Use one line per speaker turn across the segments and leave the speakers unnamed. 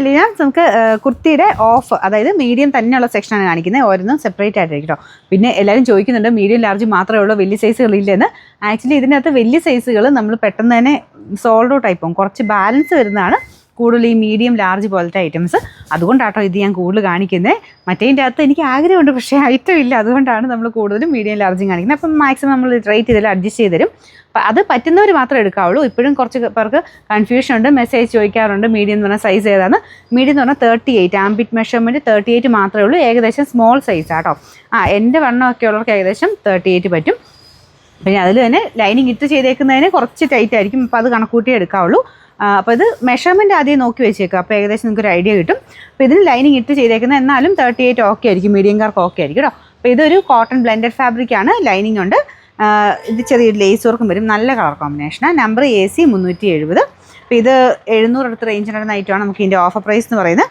എല്ലാം നമുക്ക് കുർത്തിയുടെ ഓഫ്, അതായത് മീഡിയം തന്നെയുള്ള സെക്ഷനാണ് കാണിക്കുന്നത്. ഓരോന്നും സെപ്പറേറ്റ് ആയിട്ടായിരിക്കും കേട്ടോ. പിന്നെ എല്ലാവരും ചോദിക്കുന്നുണ്ട് മീഡിയം ലാർജ് മാത്രമേ ഉള്ളൂ, വലിയ സൈസുകളില്ലെന്ന്. ആക്ച്വലി ഇതിനകത്ത് വലിയ സൈസുകൾ നമ്മൾ പെട്ടെന്ന് തന്നെ സോൾഡ് ഔട്ട് ആയിപ്പോകും. കുറച്ച് ബാലൻസ് വരുന്നതാണ് കൂടുതൽ ഈ മീഡിയം ലാർജ് പോലത്തെ ഐറ്റംസ്. അതുകൊണ്ടാട്ടോ ഇത് ഞാൻ കൂടുതൽ കാണിക്കുന്നത്. മറ്റേതിൻ്റെ അകത്ത് എനിക്ക് ആഗ്രഹമുണ്ട്, പക്ഷേ ഐറ്റം ഇല്ല. അതുകൊണ്ടാണ് നമ്മൾ കൂടുതലും മീഡിയം ലാർജും കാണിക്കുന്നത്. അപ്പം മാക്സിമം നമ്മൾ റേറ്റ് ചെയ്തെല്ലാം അഡ്ജസ്റ്റ് ചെയ്ത് തരും. അപ്പം അത് പറ്റുന്നവർ മാത്രമേ എടുക്കാവുള്ളൂ. ഇപ്പോഴും കുറച്ച് പേർക്ക് കൺഫ്യൂഷൻ ഉണ്ട്, മെസ്സേജ് ചോദിക്കാറുണ്ട് മീഡിയം എന്ന് പറഞ്ഞാൽ സൈസ് ഏതാണ്. മീഡിയം എന്ന് പറഞ്ഞാൽ 38, ആംബിറ്റ് മെഷർമെൻറ്റ് 38 മാത്രമേ ഉള്ളൂ. ഏകദേശം സ്മോൾ സൈസാട്ടോ. എൻ്റെ വണ്ണമൊക്കെ ഉള്ളവർക്ക് ഏകദേശം 38 പറ്റും. പിന്നെ അതിൽ തന്നെ ലൈനിങ് ഇട്ട് ചെയ്തേക്കുന്നതിന് കുറച്ച് ടൈറ്റ് ആയിരിക്കും. അപ്പോൾ അത് കണക്കൂട്ടിയേ എടുക്കാവുള്ളൂ. അപ്പോൾ ഇത് മെഷർമെൻറ്റ് ആദ്യം നോക്കി വെച്ചേക്കുക, അപ്പോൾ ഏകദേശം നിങ്ങൾക്ക് ഒരു ഐഡിയ കിട്ടും. അപ്പോൾ ഇതിന് ലൈനിങ് ഇട്ട് ചെയ്തേക്കുന്നത് എന്നാലും 38 ഓക്കെ ആയിരിക്കും, മീഡിയംകാർക്ക് ഓക്കെ ആയിരിക്കും കേട്ടോ. അപ്പോൾ ഇതൊരു കോട്ടൺ ബ്ലെൻഡഡ് ഫാബ്രിക്കാണ്, ലൈനിങ് ഉണ്ട്. ഇത് ചെറിയൊരു ലേസ് വർക്കും വരും, നല്ല കളർ കോമ്പിനേഷനാണ്. Number AC 370. അപ്പോൾ ഇത് 700 അടുത്ത് റേഞ്ച് നടന്ന ഐറ്റമാണ്. നമുക്ക് ഇതിൻ്റെ ഓഫർ പ്രൈസ് എന്ന് പറയുന്നത്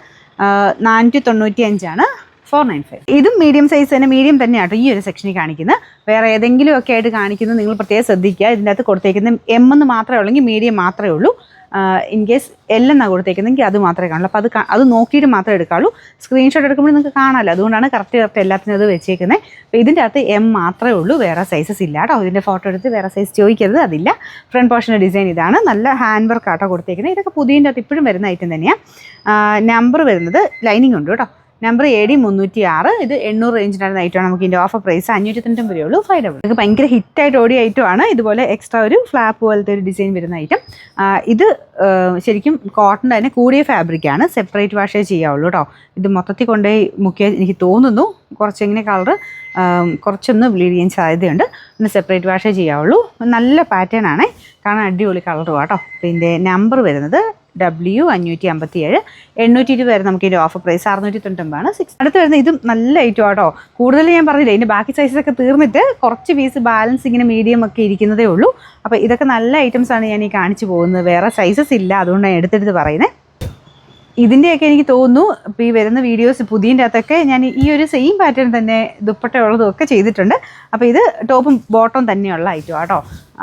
495 495. ഇതും മീഡിയം സൈസ് തന്നെ, മീഡിയം തന്നെയാട്ടോ ഈ ഒരു സെക്ഷനിൽ കാണിക്കുന്നത്. വേറെ ഏതെങ്കിലും ഒക്കെ ആയിട്ട് കാണിക്കുന്നത് നിങ്ങൾ പ്രത്യേകം ശ്രദ്ധിക്കുക. ഇതിൻ്റെ അകത്ത് കൊടുത്തേക്കുന്നത് M എന്ന് മാത്രമേ ഉള്ളെങ്കിൽ മീഡിയം മാത്രമേ ഉള്ളൂ. ഇൻ കേസ് എല്ലാം കൊടുത്തേക്കുന്നെങ്കിൽ അത് മാത്രമേ കാണുള്ളൂ. അപ്പോൾ അത് നോക്കിയിട്ട് മാത്രമേ എടുക്കാവുള്ളൂ. സ്ക്രീൻഷോട്ട് എടുക്കുമ്പോൾ നിങ്ങൾക്ക് കാണാമല്ലോ, അതുകൊണ്ടാണ് കറക്റ്റ് എല്ലാത്തിനും അത് വെച്ചേക്കുന്നത്. അപ്പോൾ ഇതിൻ്റെ അകത്ത് M മാത്രമേ ഉള്ളൂ, വേറെ സൈസസ് ഇല്ല കേട്ടോ. ഇതിൻ്റെ ഫോട്ടോ എടുത്ത് വേറെ സൈസ് ചോദിക്കരുത്, അതില്ല. ഫ്രണ്ട് പോർഷൻ്റെ ഡിസൈൻ ഇതാണ്, നല്ല ഹാൻഡ് വർക്ക് ആട്ടോ കൊടുത്തേക്കുന്നത്. ഇതൊക്കെ പുതിയതിൻ്റെ അകത്ത് ഇപ്പോഴും വരുന്ന ഐറ്റം തന്നെയാണ്. നമ്പർ വരുന്നത് ലൈനിങ് ഉണ്ട് കേട്ടോ. Number AD 306. ഇത് 800 റേഞ്ചിനാണ് ഐറ്റമാണ്. നമുക്ക് ഇതിൻ്റെ ഓഫർ പ്രൈസ് 590 രൂപയുള്ളൂ. 5 ഇത് ഭയങ്കര ഹിറ്റായിട്ട് ഓടിയ ഐറ്റമാണ്. ഇതുപോലെ എക്സ്ട്രാ ഒരു ഫ്ലാപ്പ് പോലത്തെ ഒരു ഡിസൈൻ വരുന്ന ഐറ്റം. ഇത് ശരിക്കും കോട്ടൻ്റെ തന്നെ കൂടിയ ഫാബ്രിക്കാണ്, സെപ്പറേറ്റ് വാഷേ ചെയ്യാവുള്ളൂ കേട്ടോ. ഇത് മൊത്തത്തിൽ കൊണ്ടുപോയി മുക്കിയാൽ എനിക്ക് തോന്നുന്നു കുറച്ചെങ്ങനെ കളറ് കുറച്ചൊന്ന് ബ്ലീഡ് ചെയ്യാൻ സാധ്യതയുണ്ട്. പിന്നെ സെപ്പറേറ്റ് വാഷേ ചെയ്യാവുള്ളൂ. നല്ല പാറ്റേൺ ആണേ, കാണാൻ അടിപൊളി കളറും കേട്ടോ. പിന്നെ നമ്പർ വരുന്നത് W557. 820 വരെ നമുക്ക് ഇതിൻ്റെ ഓഫർ പ്രൈസ് 699. അടുത്ത് വരുന്നത് ഇതും നല്ല ഐറ്റം ആട്ടോ. കൂടുതൽ ഞാൻ പറഞ്ഞില്ലേ, ഇതിൻ്റെ ബാക്കി സൈസൊക്കെ തീർന്നിട്ട് കുറച്ച് പീസ് ബാലൻസ് ഇങ്ങനെ മീഡിയം ഒക്കെ ഇരിക്കുന്നതേ ഉള്ളൂ. അപ്പോൾ ഇതൊക്കെ നല്ല ഐറ്റംസാണ് ഞാൻ ഈ കാണിച്ചു പോകുന്നത്. വേറെ സൈസസ് ഇല്ല, അതുകൊണ്ടാണ് എടുത്തെടുത്ത് പറയുന്നത്. ഇതിൻ്റെയൊക്കെ എനിക്ക് തോന്നുന്നു ഇപ്പോൾ ഈ വരുന്ന വീഡിയോസ് പുതിയതിൻ്റെ അകത്തൊക്കെ ഞാൻ ഈ ഒരു സെയിം പാറ്റേൺ തന്നെ ദുപ്പട്ട ഉള്ളതും ഒക്കെ ചെയ്തിട്ടുണ്ട്. അപ്പോൾ ഇത് ടോപ്പും ബോട്ടവും തന്നെയുള്ള ഐറ്റം കേട്ടോ.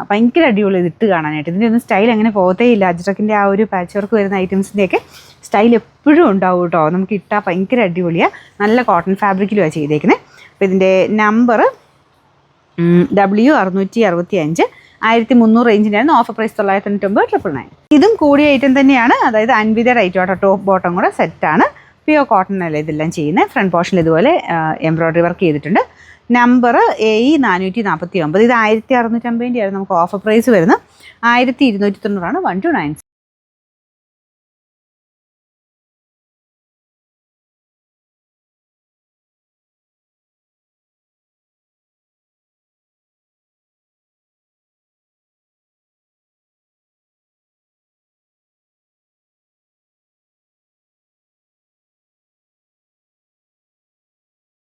ഭയങ്കര അടിപൊളി ഇത് ഇട്ട് കാണാനായിട്ട്. ഇതിൻ്റെ ഒന്നും സ്റ്റൈൽ അങ്ങനെ പോകത്തേ ഇല്ല. അജ്രക്കിൻ്റെ ആ ഒരു പാച്ച് വർക്ക് വരുന്ന ഐറ്റംസിൻ്റെയൊക്കെ സ്റ്റൈൽ എപ്പോഴും ഉണ്ടാവും കേട്ടോ. നമുക്ക് ഇട്ടാൽ ഭയങ്കര അടിപൊളിയാണ്. നല്ല കോട്ടൺ ഫാബ്രിക്കിലുമാണ് ചെയ്തേക്കുന്നത്. അപ്പോൾ ഇതിൻ്റെ നമ്പർ W665. 1300 റേഞ്ചിൻ്റെയാണ്. Offer price 999. ഇതും കൂടിയ ഐറ്റം തന്നെയാണ്, അതായത് അൻവിതയുടെ ഐറ്റം കേട്ടോ. ടോപ്പ് ബോട്ടം കൂടെ സെറ്റാണ്. പ്യുവർ കോട്ടൺ അല്ലേ ഇതെല്ലാം ചെയ്യുന്നത്. ഫ്രണ്ട് പോർഷനിൽ ഇതുപോലെ എംബ്രോയ്ഡറി വർക്ക് ചെയ്തിട്ടുണ്ട്. Number AE 449. ഇത് 1650 നമുക്ക് ഓഫർ പ്രൈസ് വരുന്നത് 1290. 129.